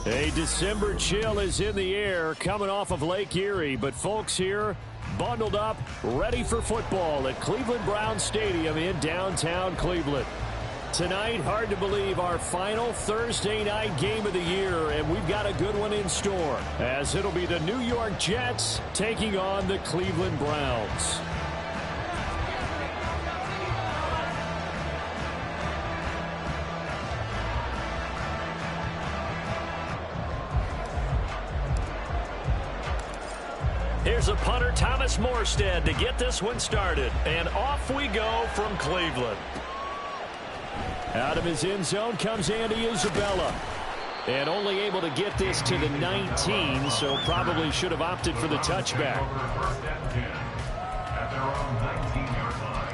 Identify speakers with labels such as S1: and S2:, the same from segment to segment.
S1: A December chill is in the air coming off of Lake Erie, but folks here bundled up, ready for football at Cleveland Browns Stadium in downtown Cleveland. Tonight, hard to believe, our final Thursday night game of the year, and we've got a good one in store, as it'll be the New York Jets taking on the Cleveland Browns. Here's a punter, Thomas Morstead, to get this one started. And off we go from Cleveland. Out of his end zone comes Andy Isabella. And only able to get this to the 19, so probably should have opted for the touchback. At their own 19-yard line.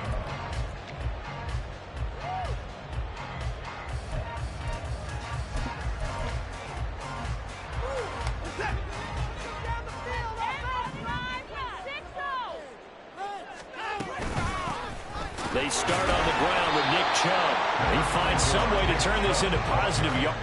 S1: They start on the ground with Nick Chubb. He finds some way to turn this into positive yards.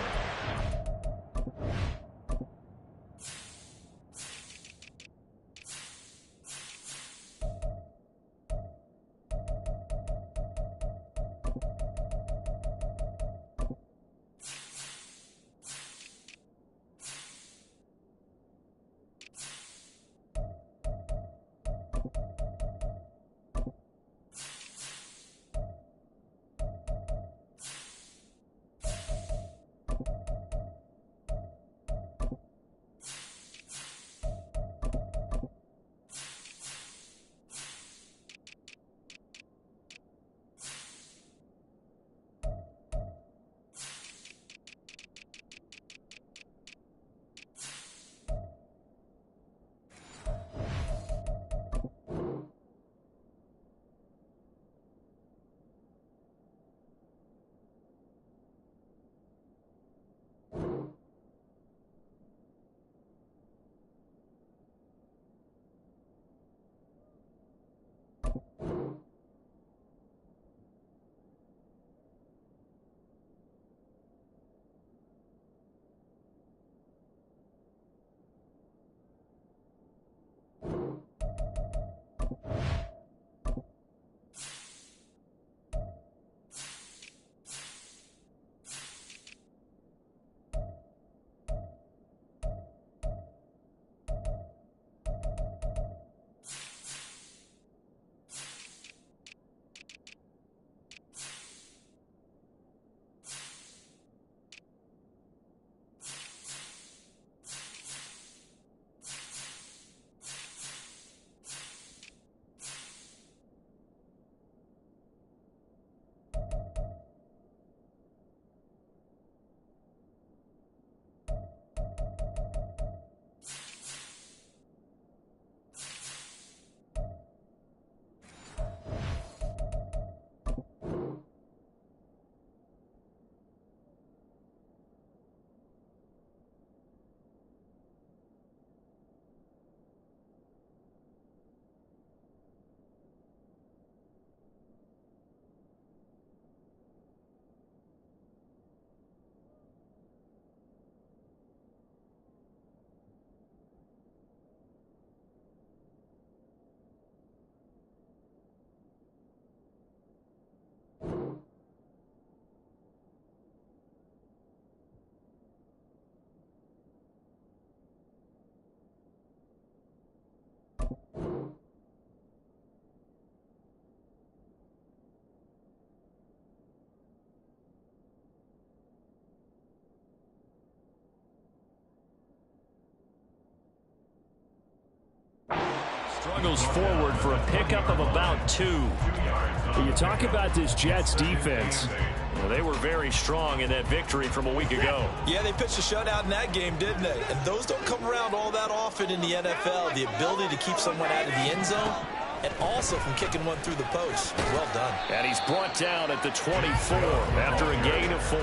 S1: Struggles forward for a pickup of about 2. When you talk about this Jets defense, well, they were very strong in that victory from a week ago.
S2: Yeah, they pitched a shutout in that game, didn't they? And those don't come around all that often in the NFL. The ability to keep someone out of the end zone and also from kicking one through the post. Well done.
S1: And he's brought down at the 24 after a gain of 4.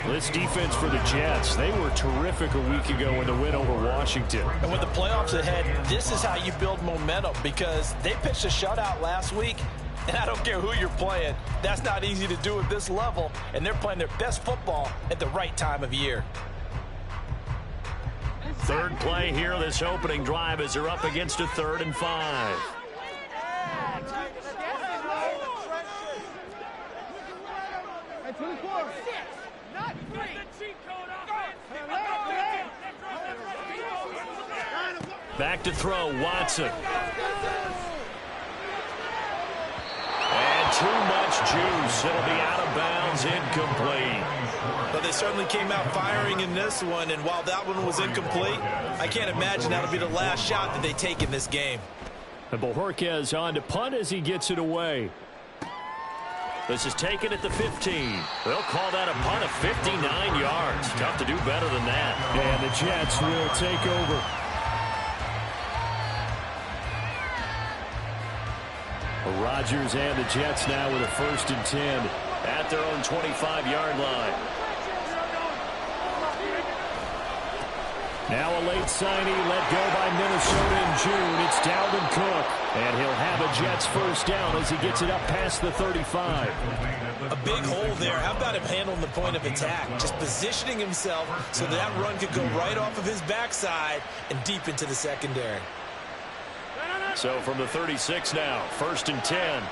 S1: This defense for the Jets, they were terrific a week ago in the win over Washington.
S2: And with the playoffs ahead, this is how you build momentum, because they pitched a shutout last week, and I don't care who you're playing. That's not easy to do at this level, and they're playing their best football at the right time of year.
S1: Third play here, this opening drive, as they're up against a 3rd and 5. Back to throw, Watson. And too much juice. It'll be out of bounds, incomplete.
S2: But they certainly came out firing in this one, and while that one was incomplete, I can't imagine that'll be the last shot that they take in this game.
S1: And Bojorquez on to punt as he gets it away. This is taken at the 15. They'll call that a punt of 59 yards. Tough to do better than that. And the Jets will take over. Rodgers and the Jets now with a 1st and 10 at their own 25-yard line. Now a late signee let go by Minnesota in June. It's Dalvin Cook. And he'll have a Jets 1st down as he gets it up past the 35.
S2: A big hole there. How about him handling the point of attack? Just positioning himself so that run could go right off of his backside and deep into the secondary.
S1: So from the 36 now, 1st and 10.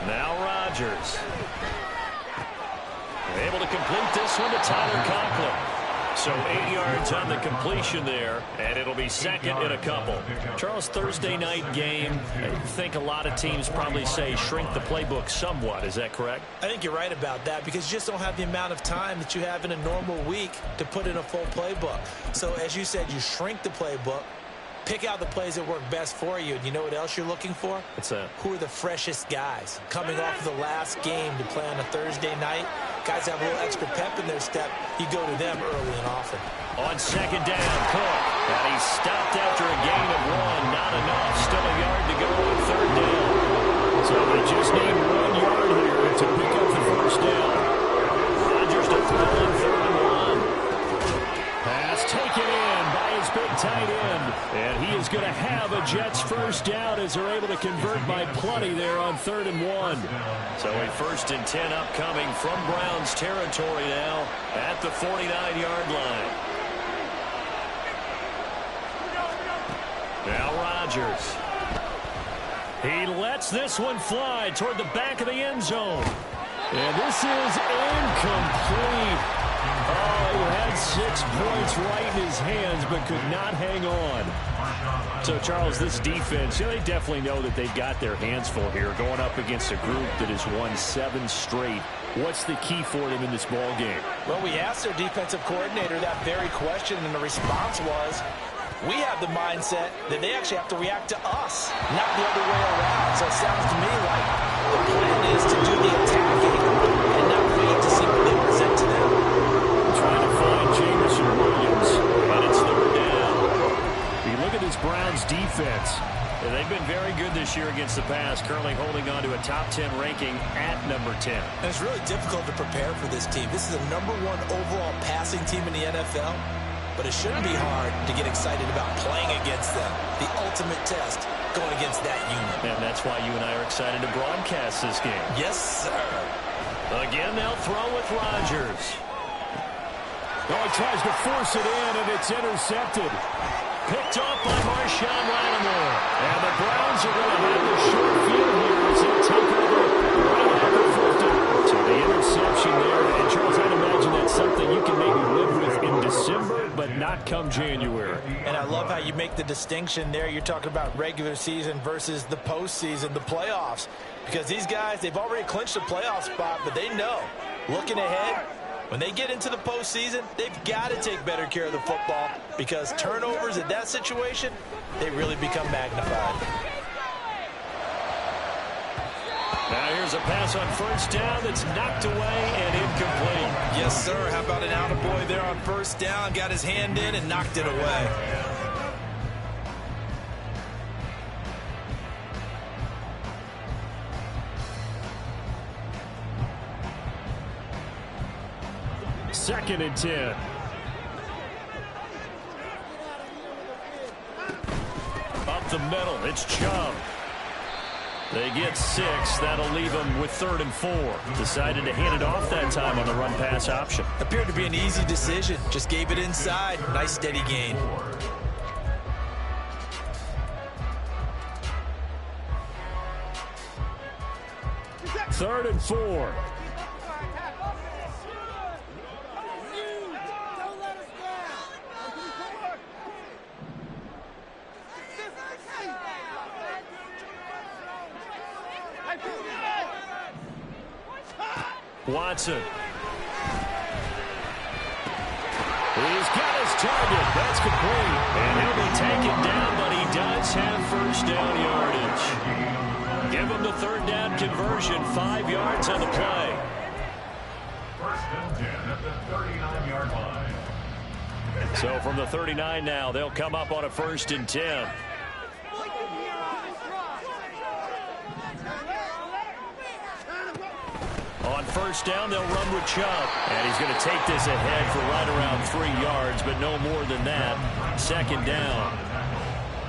S1: Now Rodgers. Able to complete this one to Tyler Conklin. So 8 yards on the completion there, and it'll be 2nd and a couple. Charles, Thursday night game, I think a lot of teams probably say shrink the playbook somewhat. Is that correct?
S2: I think you're right about that because you just don't have the amount of time that you have in a normal week to put in a full playbook. So as you said, you shrink the playbook, pick out the plays that work best for you. And you know what else you're looking for?
S1: What's that?
S2: Who are the freshest guys coming off of the last game to play on a Thursday night? Guys have a little extra pep in their step. You go to them early and often.
S1: On 2nd down, Cook. And he stopped after a gain of 1. Not enough. Still a yard to go on 3rd down. So they just need 1 yard here to pick up the 1st down. Rodgers to throw on 3rd and 1. Pass taken in by his big tight end. And he is going to have a Jets 1st down as they're able to convert by plenty there on 3rd and 1. So a 1st and 10 upcoming from Browns territory now at the 49-yard line. Now Rodgers. He lets this one fly toward the back of the end zone. And this is incomplete. Oh, he had 6 points right in his hands, but could not hang on. So, Charles, this defense, they definitely know that they've got their hands full here, going up against a group that has won 7 straight. What's the key for them in this ball game?
S2: Well, we asked their defensive coordinator that very question, and the response was, we have the mindset that they actually have to react to us, not the other way around. So it sounds to me like the plan is to do the attacking and not wait to see what they present to them.
S1: Trying to find Jameson Williams, and it's 3rd down. You look at this Browns defense. They've been very good this year against the pass, currently holding on to a top 10 ranking at number 10.
S2: And it's really difficult to prepare for this team. This is a #1 overall passing team in the NFL. But it shouldn't be hard to get excited about playing against them. The ultimate test going against that unit.
S1: And that's why you and I are excited to broadcast this game.
S2: Yes, sir.
S1: Again, they'll throw with Rodgers. Oh, he tries to force it in, and it's intercepted. Picked off by Marshawn Lattimore. And the Browns are going to have the short field here as they take over right at the 50. So the interception there. And Charles, I'd imagine that's something you can maybe live with in December, but not come January.
S2: And I love how you make the distinction there. You're talking about regular season versus the postseason, the playoffs. Because these guys, they've already clinched a playoff spot, but they know, looking ahead, when they get into the postseason, they've got to take better care of the football because turnovers in that situation, they really become magnified.
S1: Now here's a pass on 1st down that's knocked away and incomplete.
S2: Yes, sir. How about an attaboy there on 1st down? Got his hand in and knocked it away.
S1: Second and 10. Up up the middle. It's Chubb. They get 6. That'll leave them with 3rd and 4. Decided to hand it off that time on the run-pass option.
S2: Appeared to be an easy decision. Just gave it inside. Nice steady gain.
S1: Third and 4. Watson. He's got his target. That's complete. And he'll be taken down, but he does have first down yardage. Give him the 3rd down conversion. 5 yards on the play.
S3: First and 10 at the 39-yard line.
S1: So from the 39 now, they'll come up on a 1st and 10. On 1st down, they'll run with Chubb. And he's going to take this ahead for right around 3 yards, but no more than that. 2nd down.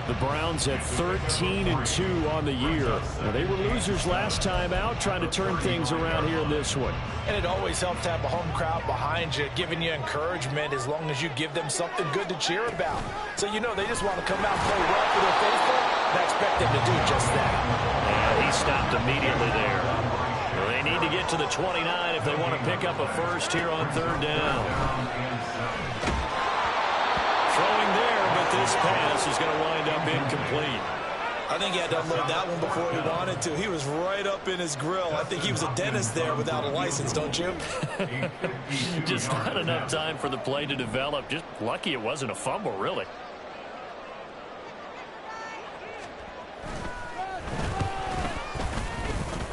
S1: The Browns at 13-2 on the year. Now, they were losers last time out, trying to turn things around here in this one.
S2: And it always helps to have a home crowd behind you, giving you encouragement as long as you give them something good to cheer about. So you know they just want to come out and play well for their faithful, and I expect them to do just that.
S1: And he stopped immediately there. Well, they need to get to the 29 if they want to pick up a first here on 3rd down. Throwing there, but this pass is going to wind up incomplete.
S2: I think he had to unload that one before he wanted to. He was right up in his grill. I think he was a dentist there without a license, don't you?
S1: Just not enough time for the play to develop. Just lucky it wasn't a fumble, really.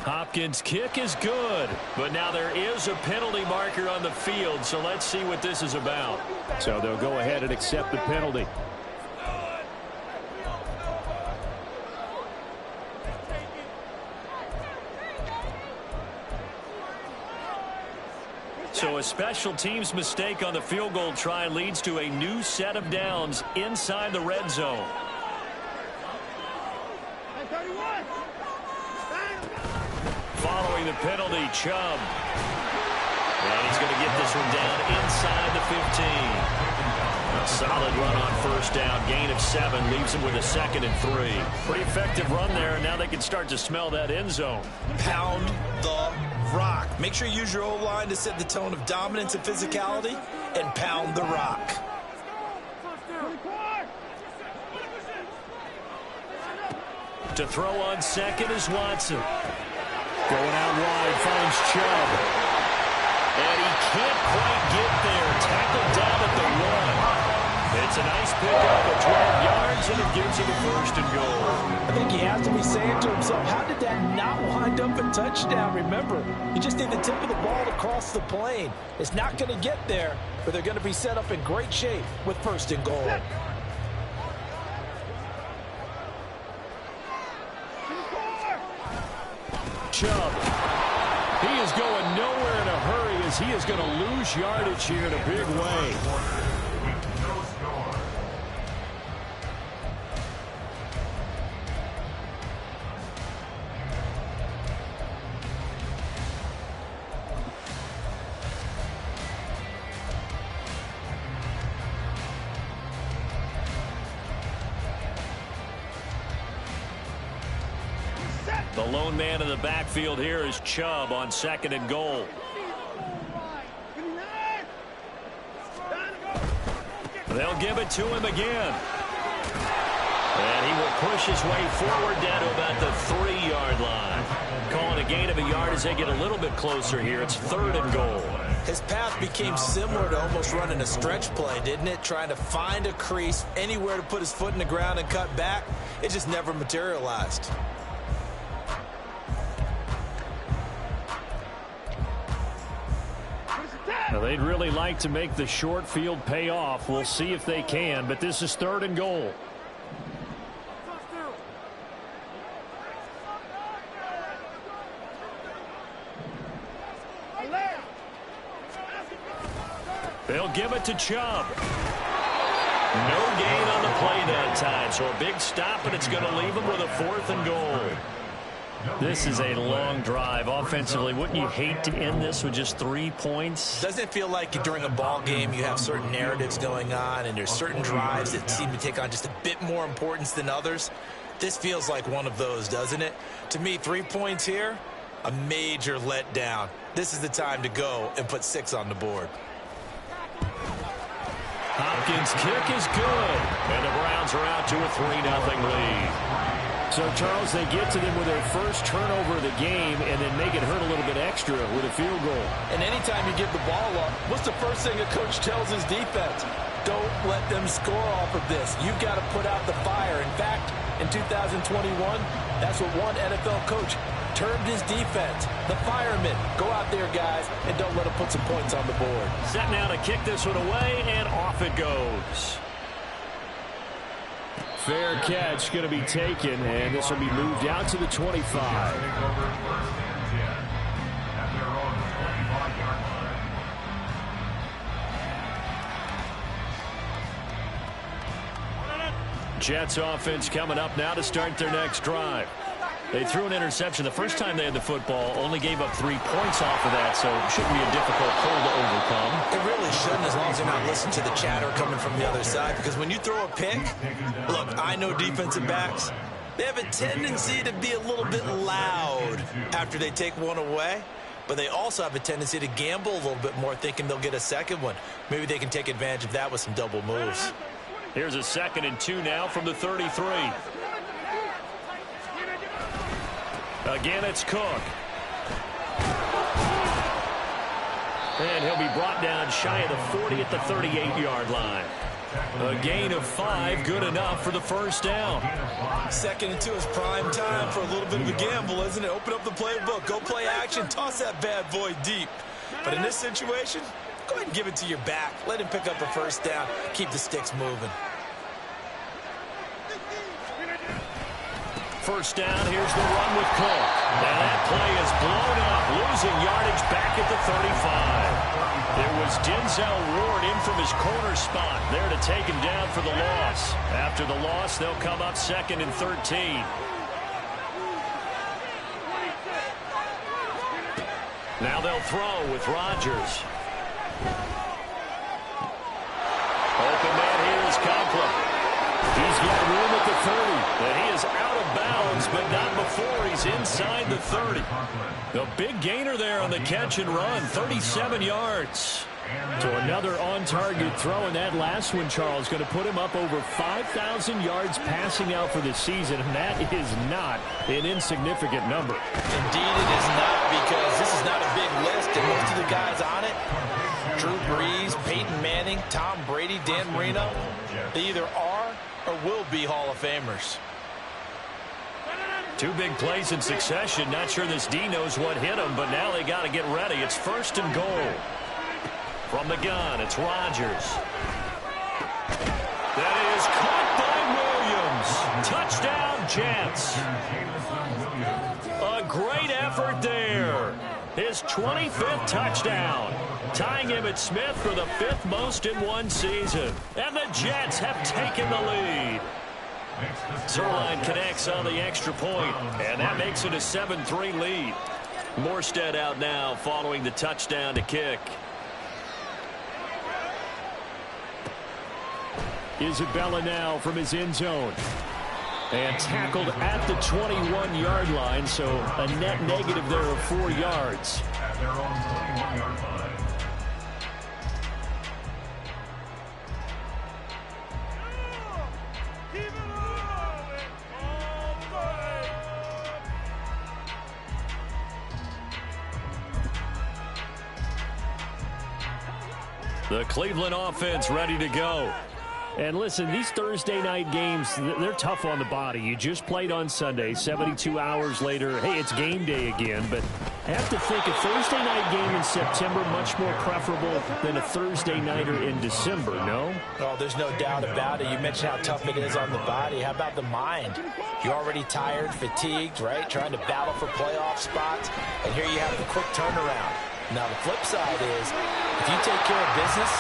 S1: Hopkins' kick is good, but now there is a penalty marker on the field, so let's see what this is about. So they'll go ahead and accept the penalty. So a special teams mistake on the field goal try leads to a new set of downs inside the red zone. Following the penalty, Chubb. And he's going to get this one down inside the 15. A solid run on 1st down. Gain of 7 leaves him with a 2nd and 3. Pretty effective run there, and now they can start to smell that end zone.
S2: Pound the rock. Make sure you use your O-line to set the tone of dominance and physicality, and pound the rock.
S1: To throw on 2nd is Watson. Going out wide, finds Chubb. And he can't quite get there. Tackled down at the 1. It's a nice pickup of 12 yards, and it gives him a 1st and goal.
S2: I think he has to be saying to himself, how did that not wind up a touchdown? Remember, you just need the tip of the ball to cross the plane. It's not going to get there, but they're going to be set up in great shape with 1st and goal.
S1: Chubb. He is going nowhere in a hurry as he is going to lose yardage here in a big way. The lone man in the backfield here is Chubb on 2nd and goal. They'll give it to him again. And he will push his way forward down to about the 3-yard line. Calling a gain of a yard as they get a little bit closer here. It's 3rd and goal.
S2: His path became similar to almost running a stretch play, didn't it? Trying to find a crease, anywhere to put his foot in the ground and cut back. It just never materialized.
S1: Now, they'd really like to make the short field pay off. We'll see if they can, but this is 3rd and goal. They'll give it to Chubb. No gain on the play then. that time. So a big stop, and it's going to leave them with a 4th and goal. This is a long drive offensively. Wouldn't you hate to end this with just 3 points?
S2: Doesn't it feel like during a ball game you have certain narratives going on and there's certain drives that seem to take on just a bit more importance than others? This feels like one of those, doesn't it? To me, 3 points here, a major letdown. This is the time to go and put 6 on the board.
S1: Hopkins' kick is good, and the Browns are out to a 3-0 lead. So, Charles, they get to them with their first turnover of the game and then make it hurt a little bit extra with a field goal.
S2: And anytime you give the ball up, what's the first thing a coach tells his defense? Don't let them score off of this. You've got to put out the fire. In fact, in 2021, that's what one NFL coach termed his defense. The firemen. Go out there, guys, and don't let them put some points on the board.
S1: Set now to kick this one away, and off it goes. Fair catch going to be taken, and this will be moved out to the 25. Jets offense coming up now to start their next drive. They threw an interception the first time they had the football, only gave up 3 points off of that, so it shouldn't be a difficult pull to overcome.
S2: It really shouldn't, as long as they're not listening to the chatter coming from the other side, because when you throw a pick, look, I know defensive backs, they have a tendency to be a little bit loud after they take one away, but they also have a tendency to gamble a little bit more, thinking they'll get a second one. Maybe they can take advantage of that with some double moves.
S1: Here's a 2nd and 2 now from the 33. Again, it's Cook. And he'll be brought down shy of the 40 at the 38-yard line. A gain of 5, good enough for the first down.
S2: 2nd and 2 is prime time for a little bit of a gamble, isn't it? Open up the playbook, go play action, toss that bad boy deep. But in this situation, go ahead and give it to your back. Let him pick up a first down, keep the sticks moving.
S1: First down, here's the run with Cook. And that play is blown up, losing yardage back at the 35. There was Denzel Ward in from his corner spot there to take him down for the loss. After the loss, they'll come up 2nd and 13. Now they'll throw with Rodgers. Open man here is Conklin. He's got room at the 30, and he is out of bounds, but not before he's inside the 30. The big gainer there on the catch and run, 37 yards. So another on-target throw, and that last one, Charles, going to put him up over 5,000 yards passing out for the season, and that is not an insignificant number.
S2: Indeed it is not, because this is not a big list, and most of the guys on it, Drew Brees, Peyton Manning, Tom Brady, Dan Marino, they either are or will be Hall of Famers.
S1: 2 big plays in succession. Not sure this D knows what hit him, but now they got to get ready. It's 1st and goal. From the gun, it's Rodgers. That is caught by Williams. Touchdown, Jets. A great effort there. His 25th touchdown, tying him at Smith for the 5th most in one season. And the Jets have taken the lead. Zerline connects on the extra point, and that makes it a 7-3 lead. Morstead out now following the touchdown to kick. Isabella now from his end zone. And tackled at the 21-yard line, so a net negative there of 4 yards.
S3: At their own 21-yard line.
S1: The Cleveland offense ready to go. And listen, these Thursday night games, they're tough on the body. You just played on Sunday, 72 hours later. Hey, it's game day again, but I have to think a Thursday night game in September much more preferable than a Thursday nighter in December, no?
S2: Oh, there's no doubt about it. You mentioned how tough it is on the body. How about the mind? You're already tired, fatigued, right? Trying to battle for playoff spots, and here you have the quick turnaround. Now, the flip side is, if you take care of business,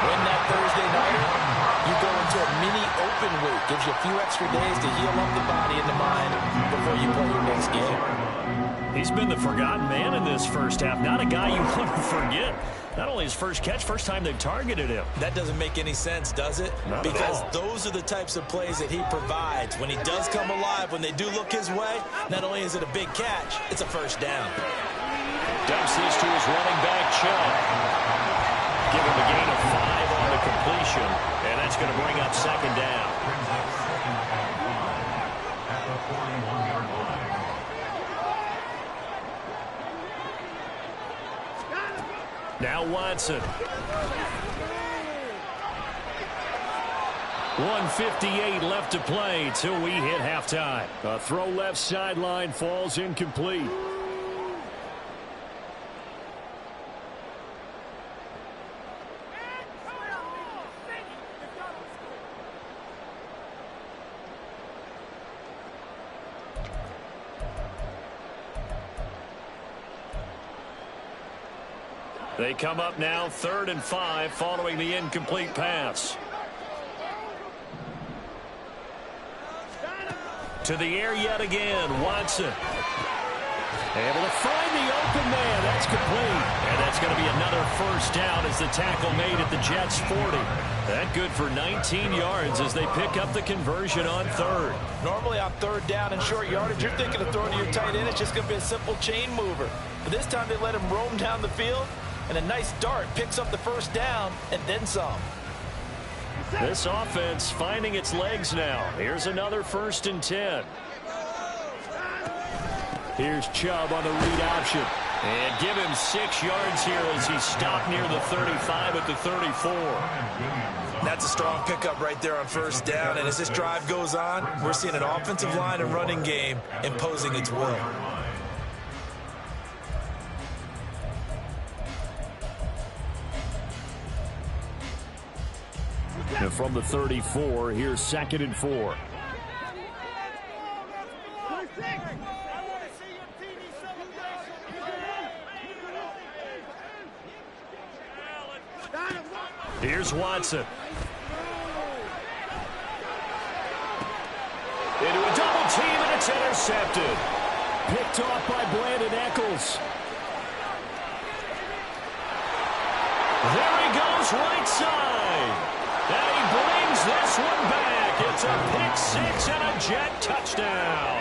S2: win that Thursday nighter, you go into a mini open week. Gives you a few extra days to heal up the body and the mind before you play your next game.
S1: He's been the forgotten man in this first half. Not a guy you want to forget. Not only his first catch, first time they've targeted him.
S2: That doesn't make any sense, does it?
S1: Not
S2: because
S1: at all.
S2: those are the types of plays that he provides. When he does come alive, when they do look his way, not only is it a big catch, it's a first down.
S1: Dumps this to his running back, Chubb. Give him a gain of 5 on the completion, and that's going to bring up second down.
S3: At the 41-yard line.
S1: Now Watson. 1:58 left to play till we hit halftime. A throw left sideline falls incomplete. They come up now 3rd and 5 following the incomplete pass. To the air yet again, Watson. Able to find the open man. That's complete. And that's going to be another first down as the tackle made at the Jets' 40. That good for 19 yards as they pick up the conversion on 3rd.
S2: Normally on 3rd down and short yardage, you're thinking of throwing to your tight end. It's just going to be a simple chain mover. But this time they let him roam down the field. And a nice dart picks up the first down and then some.
S1: This offense finding its legs now. Here's another 1st and 10. Here's Chubb on the read option. And give him 6 yards here as he stopped near the 35 at the 34.
S2: That's a strong pickup right there on 1st down. And as this drive goes on, we're seeing an offensive line and running game imposing its will.
S1: And from the 34, here's 2nd and 4. Here's Watson. Into a double team, and it's intercepted. Picked off by Brandon Eccles. There he goes, right side. And he brings this one back. It's a pick-6 and a Jet touchdown.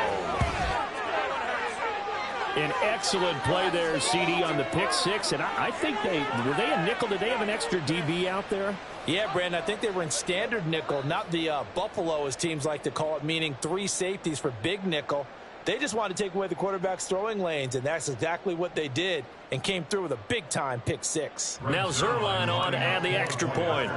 S1: An excellent play there, CD, on the pick-6. And I think were they a nickel? Did they have an extra DB out there?
S2: Yeah, Brandon, I think they were in standard nickel, not the Buffalo, as teams like to call it, meaning 3 safeties for big nickel. They just wanted to take away the quarterback's throwing lanes, and that's exactly what they did and came through with a big-time pick-6.
S1: Now Zerline on to add the extra point.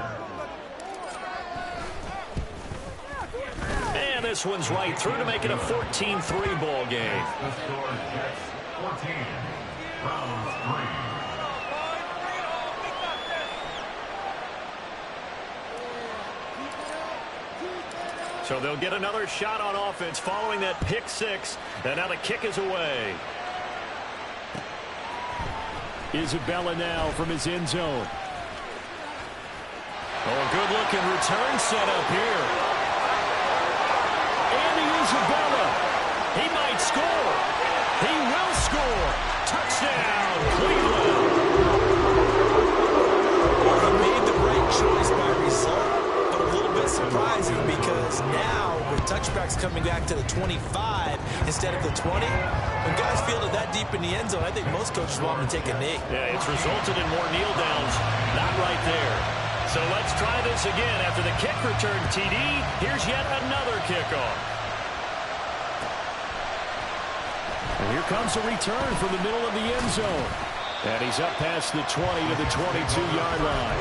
S1: And this one's right through to make it a 14-3 ball game.
S3: The score, Jets 14, Browns 3.
S1: So they'll get another shot on offense following that pick-6. And now the kick is away. Isabella now from his end zone. Oh, a good-looking return set up here. Isabella. He might score. He will score. Touchdown, Cleveland.
S2: Well, he made the right choice by result, but a little bit surprising because now with touchbacks coming back to the 25 instead of the 20, when guys field it that deep in the end zone, I think most coaches want them to take a knee.
S1: Yeah, it's resulted in more kneel downs. Not right there. So let's try this again. After the kick return TD, here's yet another kickoff. And here comes a return from the middle of the end zone. And he's up past the 20 to the 22-yard line.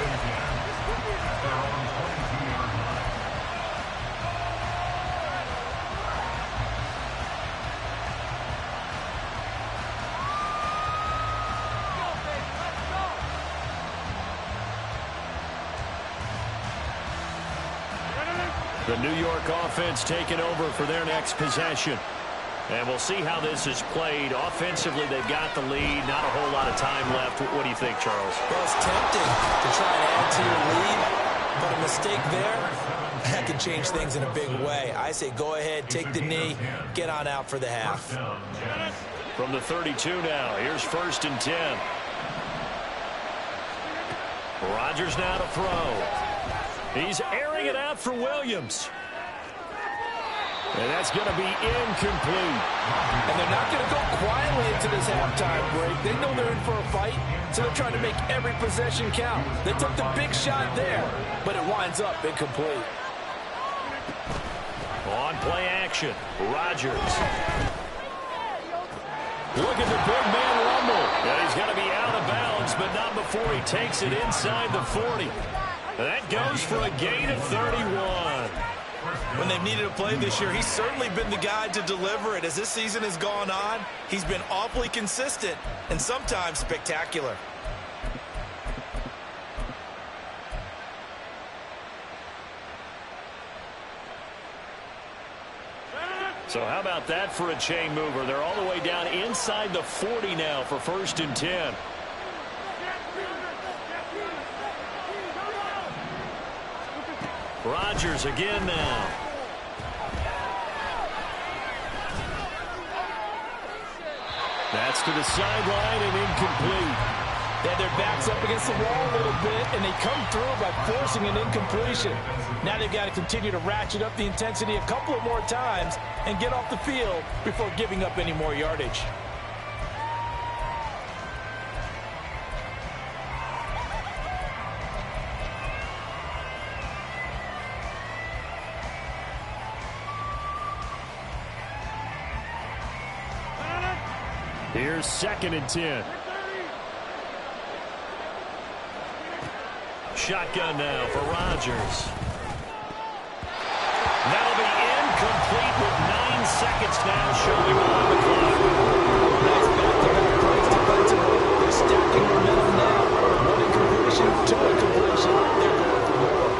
S1: The New York offense taking over for their next possession. And we'll see how this is played. Offensively, they've got the lead. Not a whole lot of time left. What do you think, Charles?
S2: Well, it's tempting to try and add to your lead. But a mistake there, that can change things in a big way. I say go ahead, take the knee, get on out for the half.
S1: From the 32 now, here's 1st and 10. Rodgers now to throw. He's airing it out for Williams. And that's going to be incomplete.
S4: And they're not going to go quietly into this halftime break. They know they're in for a fight, so they're trying to make every possession count. They took the big shot there, but it winds up incomplete.
S1: On play action, Rodgers. Look at the big man rumble. And he's going to be out of bounds, but not before he takes it inside the 40. That goes for a gain of 31.
S2: When they've needed a play this year, he's certainly been the guy to deliver it. As this season has gone on, he's been awfully consistent and sometimes spectacular.
S1: So how about that for a chain mover? They're all the way down inside the 40 now for 1st and 10. Rodgers again now. That's to the sideline and incomplete.
S4: They had their backs up against the wall a little bit, and they come through by forcing an incompletion. Now they've got to continue to ratchet up the intensity a couple of more times and get off the field before giving up any more yardage.
S1: Here's 2nd and 10. Shotgun now for Rodgers. That'll be incomplete with 9 seconds now showing on the clock.
S4: Nice back-to-back plays defensively. They're stacking momentum now. One incompletion, 2 incompletion. They're going for more.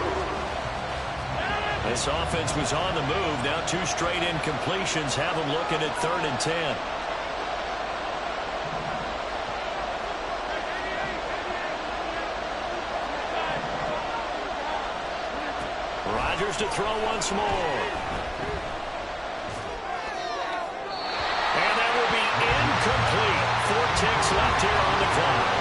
S1: This offense was on the move. Now 2 straight incompletions have them looking at 3rd and 10. Rodgers to throw once more. And that will be incomplete. 4 ticks left here on the clock.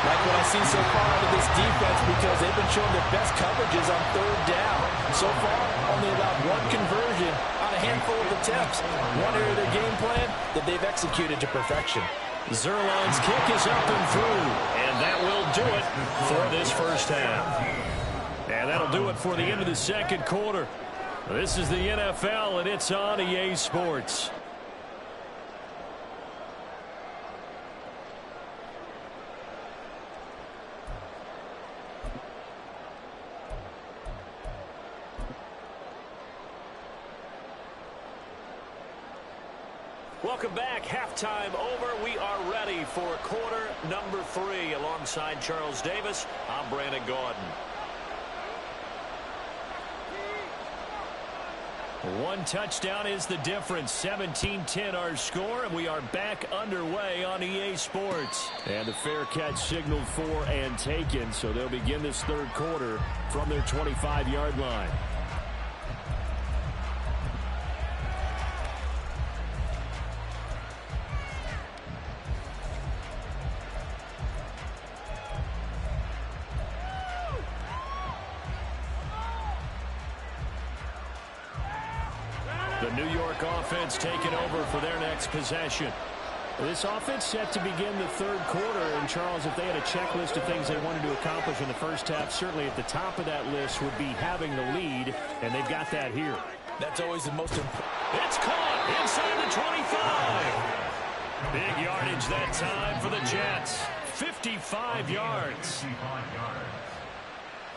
S4: Like what I've seen so far out of this defense, because they've been showing their best coverages on 3rd down. So far, only about 1 conversion on a handful of attempts. One area of their game plan that they've executed to perfection.
S1: Zerline's kick is up and through. And that will do it for this first half. And that'll do it for the end of the 2nd quarter. This is the NFL, and it's on EA Sports. Welcome back. Halftime over. We are ready for quarter number 3. Alongside Charles Davis, I'm Brandon Gaudin. 1 touchdown is the difference. 17-10 our score, and we are back underway on EA Sports. And the fair catch signaled for and taken, so they'll begin this 3rd quarter from their 25-yard line. The New York offense taking over for their next possession. This offense set to begin the 3rd quarter. And, Charles, if they had a checklist of things they wanted to accomplish in the first half, certainly at the top of that list would be having the lead, and they've got that here.
S2: That's always the most important.
S1: It's caught inside the 25. Big yardage that time for the Jets. 55 yards.
S3: 55 yards.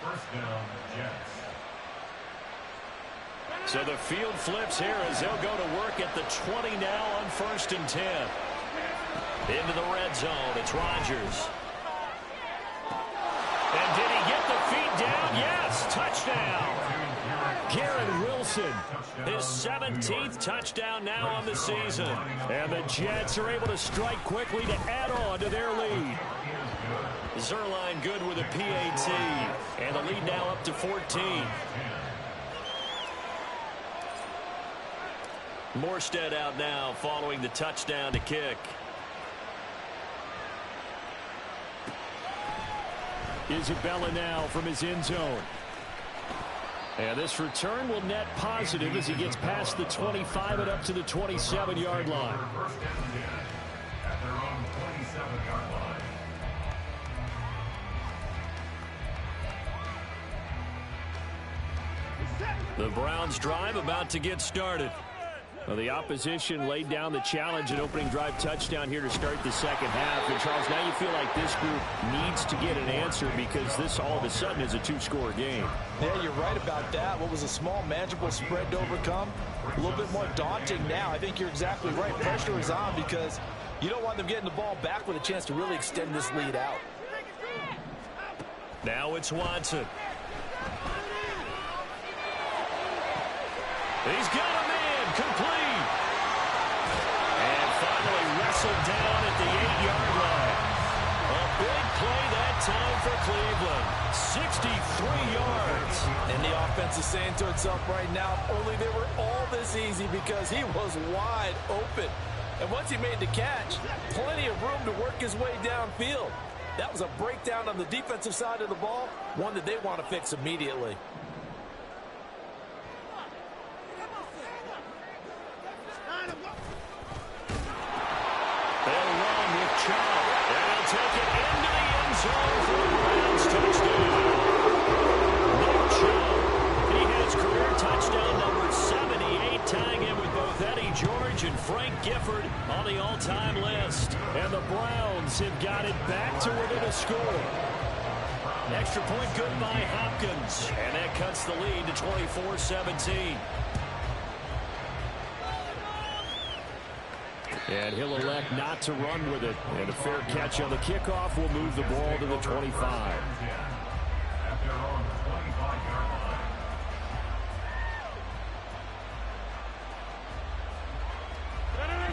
S3: First down, Jets.
S1: So the field flips here as they'll go to work at the 20 now on 1st and 10. Into the red zone. It's Rodgers. And did he get the feet down? Yes. Touchdown. Garrett Wilson. His 17th touchdown now on the season. And the Jets are able to strike quickly to add on to their lead. Zerline good with a PAT. And the lead now up to 14. Morstead out now following the touchdown to kick. Isabella now from his end zone. And this return will net positive as he gets past the 25 and up to the 27-yard line.
S3: At their own 27-yard line.
S1: The Browns drive about to get started. Well, the opposition laid down the challenge, an opening drive touchdown here to start the second half. And, Charles, now you feel like this group needs to get an answer because this all of a sudden is a two-score game.
S4: Yeah, you're right about that. What was a small, manageable spread to overcome, a little bit more daunting now. I think you're exactly right. Pressure is on because you don't want them getting the ball back with a chance to really extend this lead out.
S1: Now it's Watson. He's got a man complete. And finally wrestled down at the 8-yard line. A big play that time for Cleveland. 63 yards.
S4: And the offense is saying to itself right now, only they were all this easy because he was wide open. And once he made the catch, plenty of room to work his way downfield. That was a breakdown on the defensive side of the ball, one that they want to fix immediately.
S1: They'll run with Chubb. And they'll take it into the end zone for the Browns touchdown. Nick Chubb. He has career touchdown number 78, tying him with both Eddie George and Frank Gifford on the all-time list. And the Browns have got it back to within a score. Extra point good by Hopkins. And that cuts the lead to 24-17. And he'll elect not to run with it. And a fair catch on the kickoff will move the ball to the 25.
S3: At their own 25-yard line.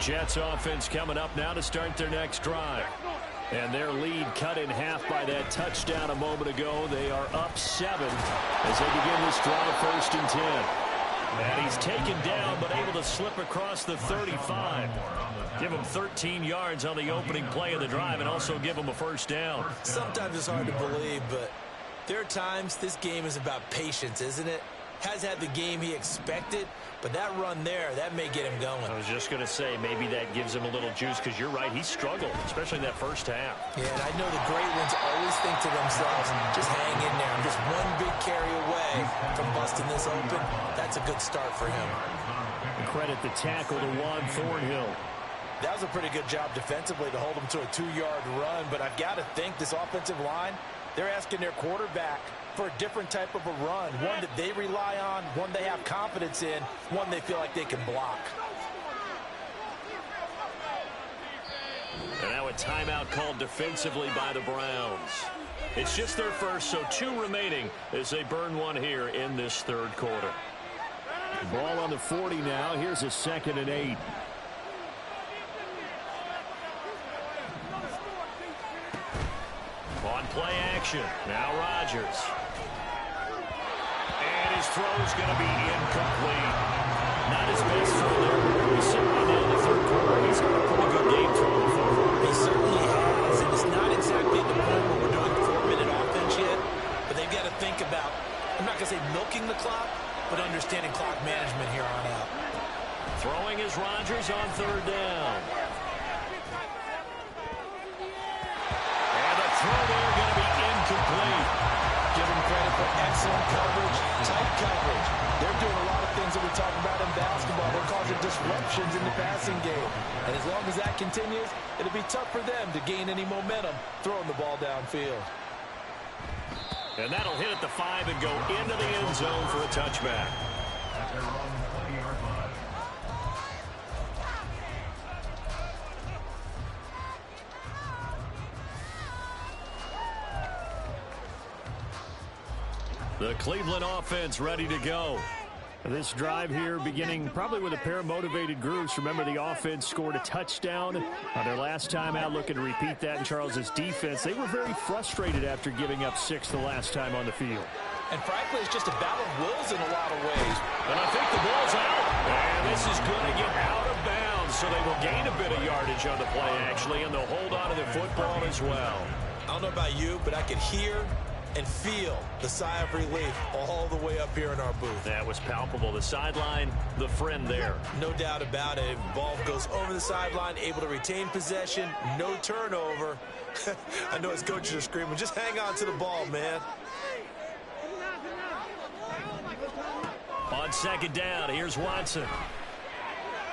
S1: Jets offense coming up now to start their next drive. And their lead cut in half by that touchdown a moment ago. They are up 7 as they begin this drive, 1st and 10. And he's taken down but able to slip across the 35. Give him 13 yards on the opening play of the drive and also give him a first down.
S2: Sometimes it's hard to believe, but there are times this game is about patience, isn't it? Has had the game he expected, but that run there, that may get him going.
S1: I was just going to say, maybe that gives him a little juice because you're right, he struggled, especially in that first half.
S2: Yeah, and I know the great ones always think to themselves, just hang in there. I'm just one big carry away from busting this open. That's a good start for him.
S1: And credit the tackle to Juan Thornhill.
S2: That was a pretty good job defensively to hold him to a 2-yard run, but I've got to think this offensive line, they're asking their quarterback for a different type of a run, one that they rely on, one they have confidence in, one they feel like they can block.
S1: And now a timeout called defensively by the Browns. It's just their first, so 2 remaining as they burn one here in this third quarter. Ball on the 40 now. Here's a 2nd and 8. On play action. Now Rodgers. And his throw's going to be incomplete. Not his best throw there. He's certainly now in the third quarter. He's got a pretty good game throwing the football.
S2: He certainly has, and it's not exactly the point where we're doing 4-minute offense yet, but they've got to think about, I'm not going to say milking the clock, but understanding clock management here on out.
S1: Throwing is Rodgers on 3rd down. And the throw there going to be incomplete.
S4: Give them credit for excellent coverage, tight coverage. They're doing a lot of things that we talk about in basketball. They're causing disruptions in the passing game. And as long as that continues, it'll be tough for them to gain any momentum throwing the ball downfield.
S1: And that'll hit at the 5 and go into the end zone for a touchback.
S3: At their own 20-yard line.
S1: The Cleveland offense ready to go. This drive here beginning probably with a pair of motivated groups. Remember, the offense scored a touchdown on their last time out, looking to repeat that in Charles's defense. They were very frustrated after giving up 6 the last time on the field.
S2: And frankly, it's just a battle of wills in a lot of ways.
S1: And I think the ball's out. And this is going to get out of bounds, so they will gain a bit of yardage on the play, actually, and they'll hold on to the football as well.
S2: I don't know about you, but I could hear and feel the sigh of relief all the way up here in our booth.
S1: That was palpable. The sideline, the friend there.
S2: No doubt about it. Ball goes over the sideline, able to retain possession, no turnover. I know his coaches are screaming, just hang on to the ball, man.
S1: On second down, here's Watson.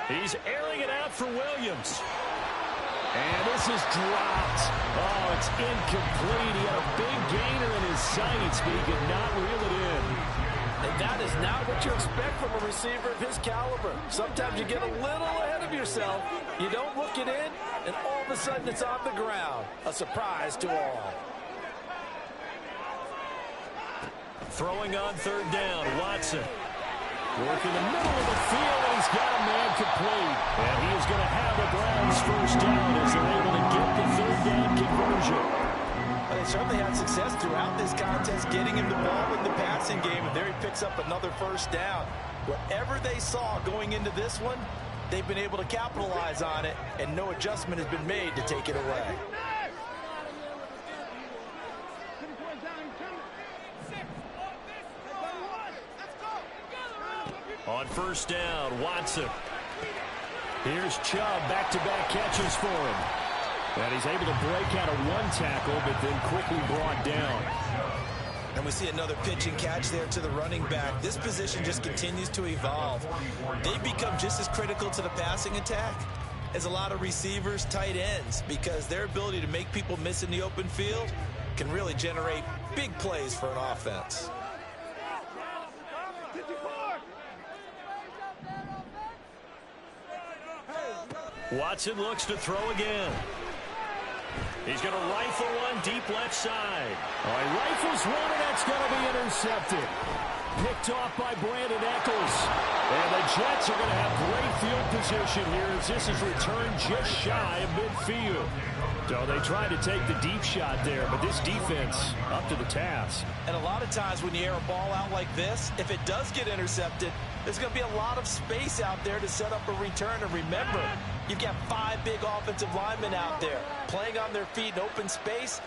S1: He's airing it out for Williams. And this is dropped. Oh, it's incomplete. He had a big gainer in his sights, but he could not reel it in.
S4: And that is not what you expect from a receiver of his caliber. Sometimes you get a little ahead of yourself. You don't look it in, and all of a sudden it's on the ground. A surprise to all.
S1: Throwing on third down, Watson. Working the middle of the field, and he's got a man complete. And he is going to have the Browns first down as they're able to get the third down conversion.
S2: Well, they certainly had success throughout this contest, getting him the ball in the passing game, and there he picks up another first down. Whatever they saw going into this one, they've been able to capitalize on it, and no adjustment has been made to take it away.
S1: On first down, Watson. Here's Chubb, back-to-back catches for him. And he's able to break out of one tackle, but then quickly brought down.
S2: And we see another pitch and catch there to the running back. This position just continues to evolve. They become just as critical to the passing attack as a lot of receivers, tight ends, because their ability to make people miss in the open field can really generate big plays for an offense.
S1: Watson looks to throw again. He's going to rifle one deep left side. Oh, he rifles one, and that's going to be intercepted. Picked off by Brandon Eccles. And the Jets are going to have great field position here as this is returned just shy of midfield. So they tried to take the deep shot there, but this defense up to the task.
S2: And a lot of times when you air a ball out like this, if it does get intercepted, there's going to be a lot of space out there to set up a return. And remember, you've got 5 big offensive linemen out there playing on their feet in open space.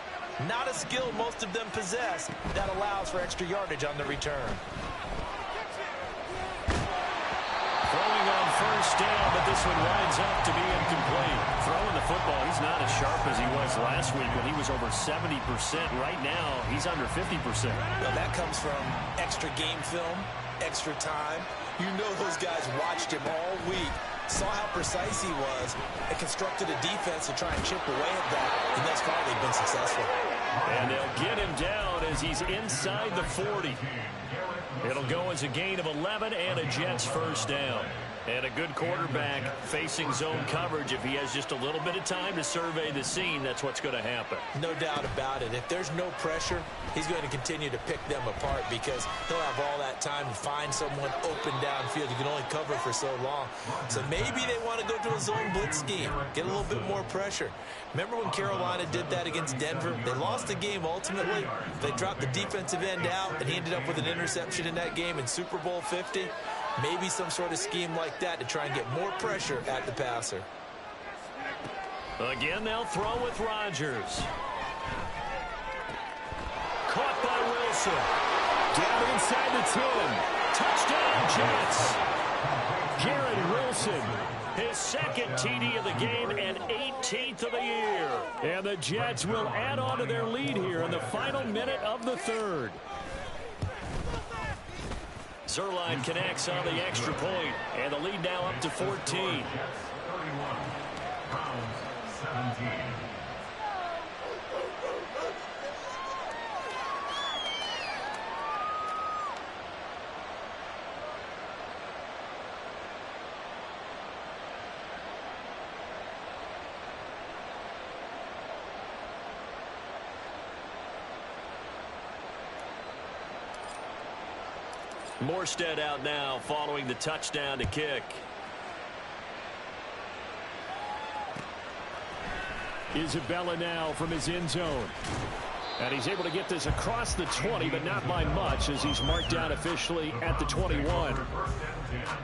S2: Not a skill most of them possess that allows for extra yardage on the return.
S1: Throwing on first down, but this one winds up to be incomplete. Throwing the football, he's not as sharp as he was last week when he was over 70%. Right now, he's under 50%.
S2: Well, that comes from extra game film, extra time. You know those guys watched him all week, saw how precise he was, and constructed a defense to try and chip away at that, and thus far they've been successful.
S1: And they'll get him down as he's inside the 40. It'll go as a gain of 11 and a Jets first down. And a good quarterback facing zone coverage. If he has just a little bit of time to survey the scene, that's what's going to happen.
S2: No doubt about it. If there's no pressure, he's going to continue to pick them apart because he'll have all that time to find someone open downfield. You can only cover for so long. So maybe they want to go to a zone blitz scheme, get a little bit more pressure. Remember when Carolina did that against Denver? They lost the game ultimately. They dropped the defensive end out, and he ended up with an interception in that game in Super Bowl 50. Maybe some sort of scheme like that to try and get more pressure at the passer.
S1: Again, they'll throw with Rodgers. Caught by Wilson. Down inside the 10. Touchdown, Jets. Garrett Wilson, his second TD of the game and 18th of the year. And the Jets will add on to their lead here in the final minute of the third. Zerline connects on the extra point, and the lead now up to 14.
S3: 31, Browns 17.
S1: Morstead out now following the touchdown to kick. Isabella now from his end zone. And he's able to get this across the 20, but not by much as he's marked down officially at the 21.
S3: First and 10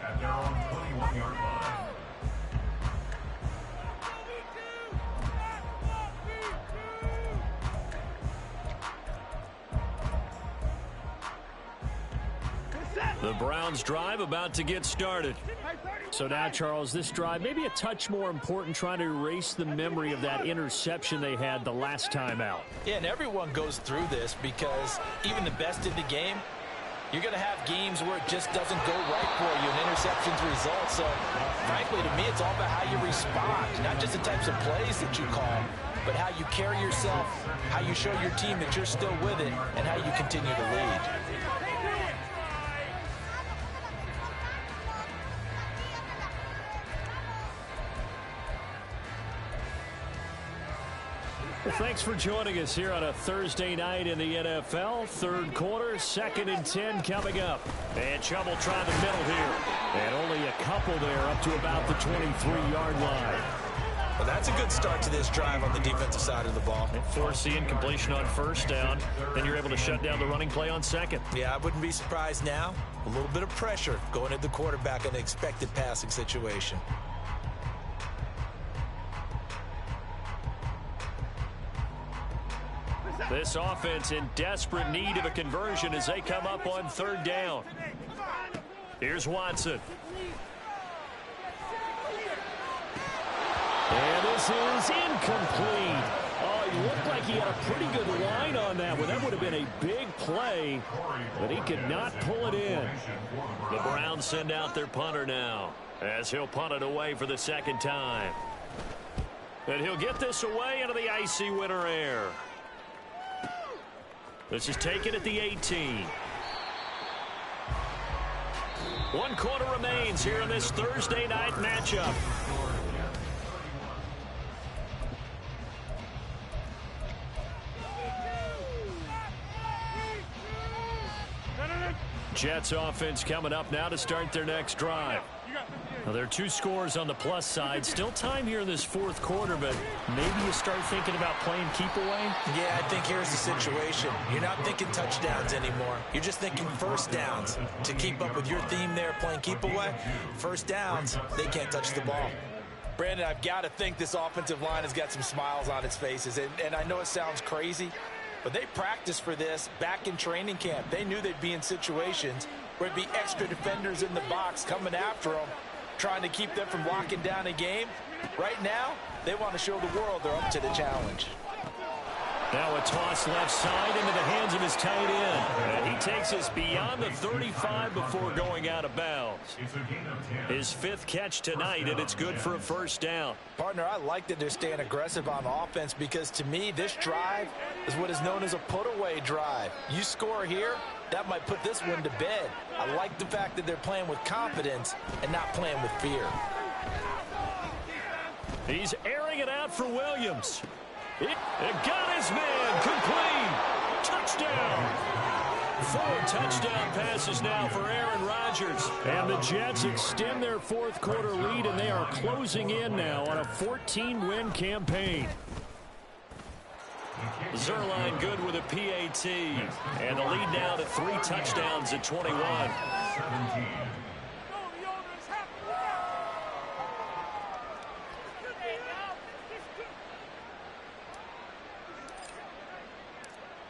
S3: at their own 21-yard line.
S1: The Browns drive about to get started. So now, Charles, this drive maybe a touch more important, trying to erase the memory of that interception they had the last time out.
S2: Yeah, and everyone goes through this because even the best in the game, you're going to have games where it just doesn't go right for you and interceptions result. So, frankly, to me, it's all about how you respond, not just the types of plays that you call, but how you carry yourself, how you show your team that you're still with it, and how you continue to lead.
S1: Well, thanks for joining us here on a Thursday night in the NFL. Third quarter, 2nd and 10 coming up. And trouble trying the middle here. And only a couple there up to about the 23-yard line.
S2: Well, that's a good start to this drive on the defensive side of the ball.
S1: Force the incompletion on first down. Then you're able to shut down the running play on second.
S2: Yeah, I wouldn't be surprised now. A little bit of pressure going at the quarterback in an expected passing situation.
S1: This offense in desperate need of a conversion as they come up on 3rd down. Here's Watson. And this is incomplete. Oh, he looked like he had a pretty good line on that one. That would have been a big play, but he could not pull it in. The Browns send out their punter now as he'll punt it away for the 2nd time. And he'll get this away into the icy winter air. This is taken at the 18. 1 quarter remains here in this Thursday night matchup. Jets offense coming up now to start their next drive. Now, there are 2 scores on the plus side. Still time here in this 4th quarter, but maybe you start thinking about playing keep away?
S2: Yeah, I think here's the situation. You're not thinking touchdowns anymore. You're just thinking first downs. To keep up with your theme there, playing keep away, first downs, they can't touch the ball. Brandon, I've got to think this offensive line has got some smiles on its faces. And I know it sounds crazy, but they practiced for this back in training camp. They knew they'd be in situations where it'd be extra defenders in the box coming after them, trying to keep them from locking down a game. Right now, they want to show the world they're up to the challenge.
S1: Now a toss left side into the hands of his tight end. And he takes us beyond the 35 before going out of bounds. His 5th catch tonight, and it's good for a first down.
S2: Partner, I like that they're staying aggressive on offense because, to me, this drive is what is known as a put-away drive. You score here, that might put this one to bed. I like the fact that they're playing with confidence and not playing with fear.
S1: He's airing it out for Williams. It got his man. Complete. Touchdown. 4 touchdown passes now for Aaron Rodgers. And the Jets extend their 4th quarter lead, and they are closing in now on a 14-win campaign. Zerline good with a PAT. And the lead now to 3 touchdowns at 21.
S3: 17.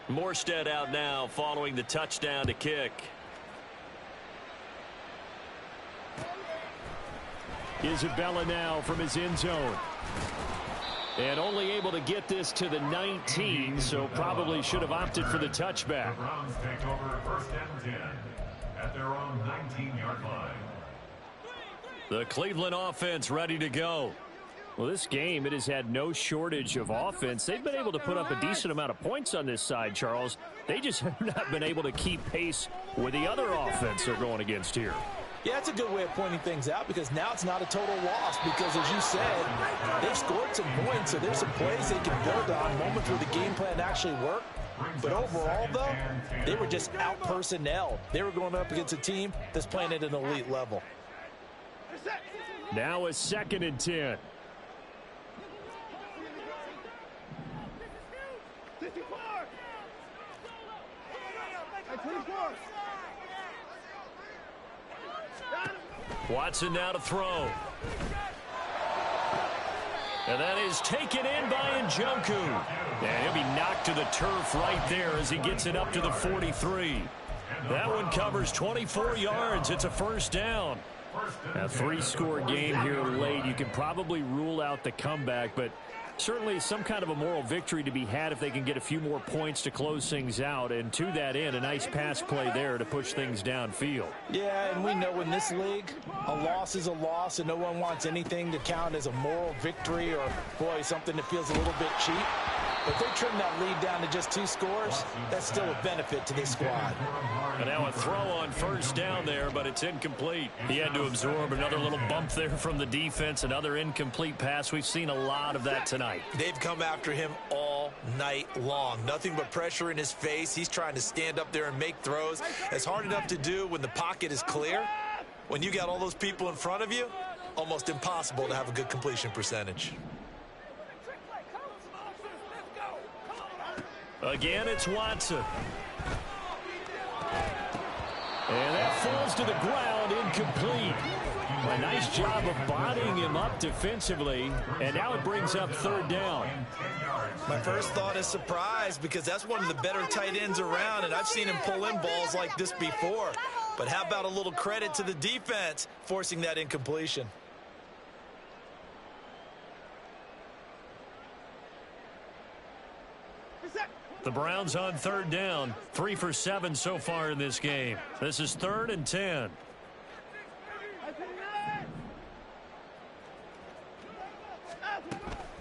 S1: Morstead out now following the touchdown to kick. Isabella now from his end zone. And only able to get this to the 19, so probably should have opted for the touchback.
S3: The Browns take over 1st and 10 at their own 19-yard line.
S1: The Cleveland offense ready to go. Well, this game, it has had no shortage of offense. They've been able to put up a decent amount of points on this side, Charles. They just have not been able to keep pace with the other offense they're going against here.
S2: Yeah, it's a good way of pointing things out because now it's not a total loss because, as you said, they've scored some points, so there's some plays they can build on, moments where the game plan actually worked. But overall, though, they were just out-personnel. They were going up against a team that's playing at an elite level.
S1: Now a 2nd and 10. Watson now to throw. And that is taken in by Njoku. And he'll be knocked to the turf right there as he gets it up to the 43. That one covers 24 yards. It's a first down. A 3-score game here late. You can probably rule out the comeback, but certainly some kind of a moral victory to be had if they can get a few more points to close things out. And to that end, a nice pass play there to push things downfield.
S2: Yeah, and we know in this league, a loss is a loss, and no one wants anything to count as a moral victory or, boy, something that feels a little bit cheap. But if they trim that lead down to just 2 scores, that's still a benefit to this squad.
S1: And now a throw on first down there, but it's incomplete. He had to absorb another little bump there from the defense, another incomplete pass. We've seen a lot of that tonight.
S2: They've come after him all night long. Nothing but pressure in his face. He's trying to stand up there and make throws. It's hard enough to do when the pocket is clear. When you got all those people in front of you, almost impossible to have a good completion percentage.
S1: Again, it's Watson. And that falls to the ground, incomplete. A nice job of bodying him up defensively, and now it brings up 3rd down.
S2: My first thought is surprise, because that's one of the better tight ends around, and I've seen him pull in balls like this before. But how about a little credit to the defense forcing that incompletion?
S1: The Browns on 3rd down, 3 for 7 so far in this game. This is 3rd and 10.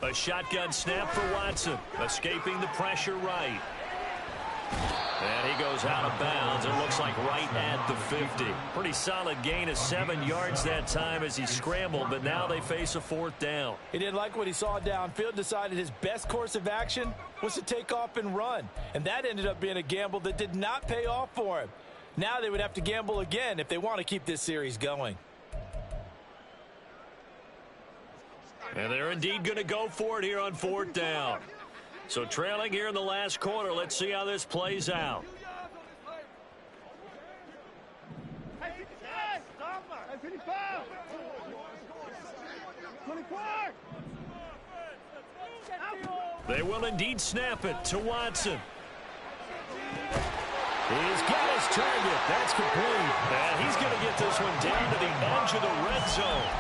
S1: A shotgun snap for Watson, escaping the pressure right. And he goes out of bounds. It looks like right at the 50. Pretty solid gain of 7 yards that time as he scrambled, but now they face a 4th down.
S2: He didn't like what he saw downfield, decided his best course of action was to take off and run. And that ended up being a gamble that did not pay off for him. Now they would have to gamble again if they want to keep this series going.
S1: And they're indeed going to go for it here on 4th down. So trailing here in the last quarter, let's see how this plays out. They will indeed snap it to Watson. He's got his target. That's complete. And he's going to get this one down to the edge of the red zone.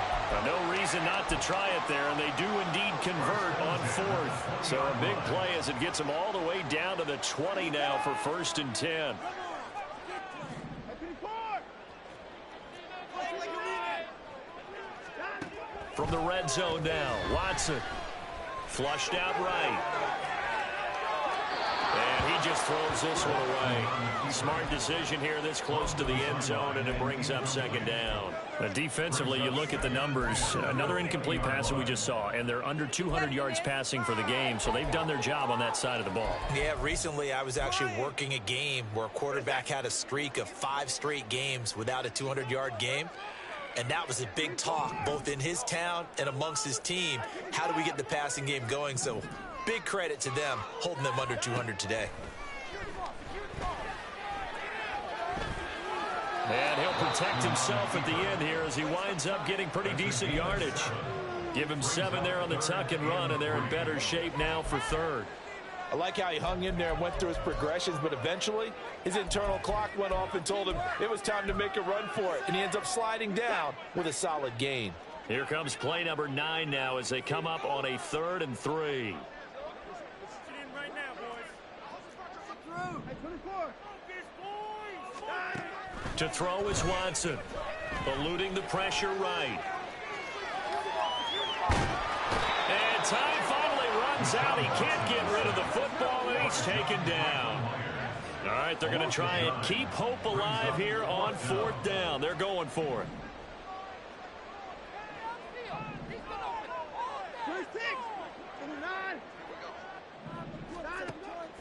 S1: No reason not to try it there, and they do indeed convert on 4th. So a big play as it gets them all the way down to the 20 now for 1st and 10. From the red zone now, Watson flushed out right. And he just throws this one away. Smart decision here this close to the end zone, and it brings up 2nd down. Defensively, you look at the numbers. Another incomplete pass that we just saw, and they're under 200 yards passing for the game, so they've done their job on that side of the ball.
S2: Yeah, recently I was actually working a game where a quarterback had a streak of 5 straight games without a 200-yard game. And that was a big talk, both in his town and amongst his team. How do we get the passing game going? So big credit to them holding them under 200 today.
S1: And he'll protect himself at the end here as he winds up getting pretty decent yardage. Give him 7 there on the tuck and run, and they're in better shape now for 3rd.
S4: I like how he hung in there and went through his progressions, but eventually his internal clock went off and told him it was time to make a run for it, and he ends up sliding down with a solid gain.
S1: Here comes play number 9 now as they come up on a 3rd and 3. To throw is Watson, eluding the pressure right. And time finally runs out. He can't get rid of the football, and he's taken down. All right, they're going to try and keep hope alive here on 4th down. They're going for it.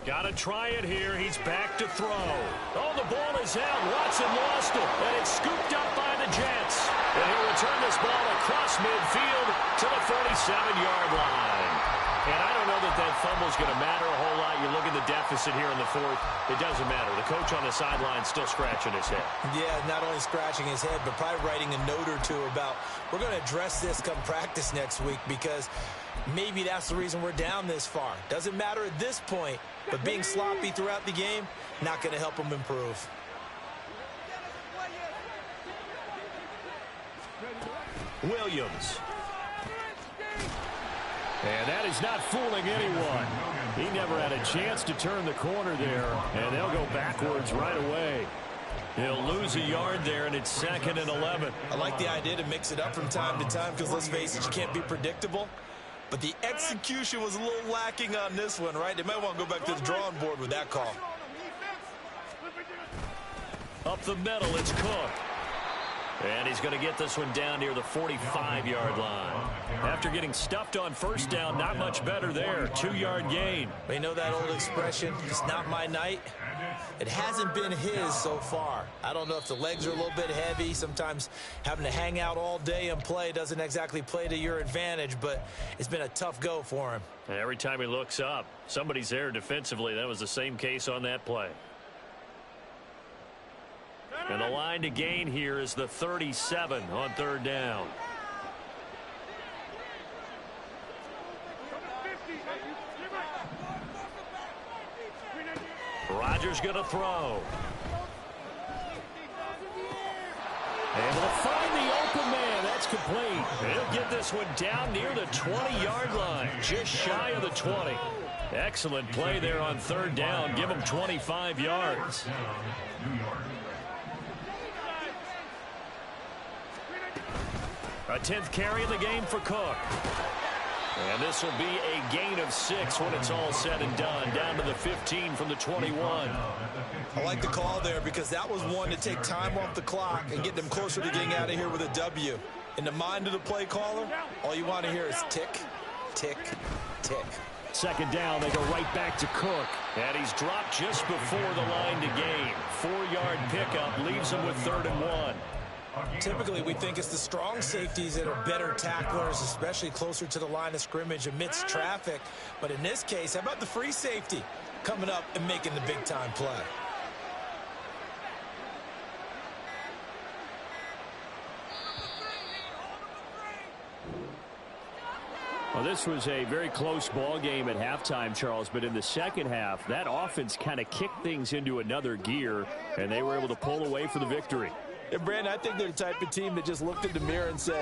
S1: Got to try it here. He's back to throw. Oh, the ball is out. Watson lost it, and it's scooped up by the Jets. And he'll return this ball across midfield to the 47-yard line. And I don't know that fumble's going to matter a whole lot. You look at the deficit here in the fourth. It doesn't matter. The coach on the sideline still scratching his head.
S2: Yeah, not only scratching his head, but probably writing a note or two about, we're going to address this come practice next week, because maybe that's the reason we're down this far. Doesn't matter at this point, but being sloppy throughout the game, not going to help him improve.
S1: Williams. And that is not fooling anyone. He never had a chance to turn the corner there, and they'll go backwards right away. He'll lose a yard there, and it's 2nd and 11.
S2: I like the idea to mix it up from time to time, because let's face it, you can't be predictable. But the execution was a little lacking on this one, right? They might want to go back to the drawing board with that call.
S1: Up the middle, it's Cook. And he's going to get this one down near the 45-yard line. After getting stuffed on first down, not much better there. 2-yard gain.
S2: You know that old expression, it's not my night? It hasn't been his so far. I don't know if the legs are a little bit heavy. Sometimes having to hang out all day and play doesn't exactly play to your advantage, but it's been a tough go for him.
S1: And every time he looks up, somebody's there defensively. That was the same case on that play. And the line to gain here is the 37 on 3rd down. Rodgers going to throw. Able to find the open man. That's complete. He'll get this one down near the 20-yard line, just shy of the 20. Excellent play there on 3rd down. Give him 25 yards. A 10th carry in the game for Cook. And this will be a gain of 6 when it's all said and done. Down to the 15 from the 21.
S2: I like the call there, because that was one to take time off the clock and get them closer to getting out of here with a W. In the mind of the play caller, all you want to hear is tick, tick, tick.
S1: 2nd down, they go right back to Cook. And he's dropped just before the line to gain. 4-yard pickup leaves him with 3rd and 1.
S2: Typically, we think it's the strong safeties that are better tacklers, especially closer to the line of scrimmage amidst traffic. But in this case, how about the free safety coming up and making the big-time play?
S1: Well, this was a very close ball game at halftime, Charles, but in the second half, that offense kind of kicked things into another gear, and they were able to pull away for the victory.
S4: And, Brandon, I think they're the type of team that just looked in the mirror and said,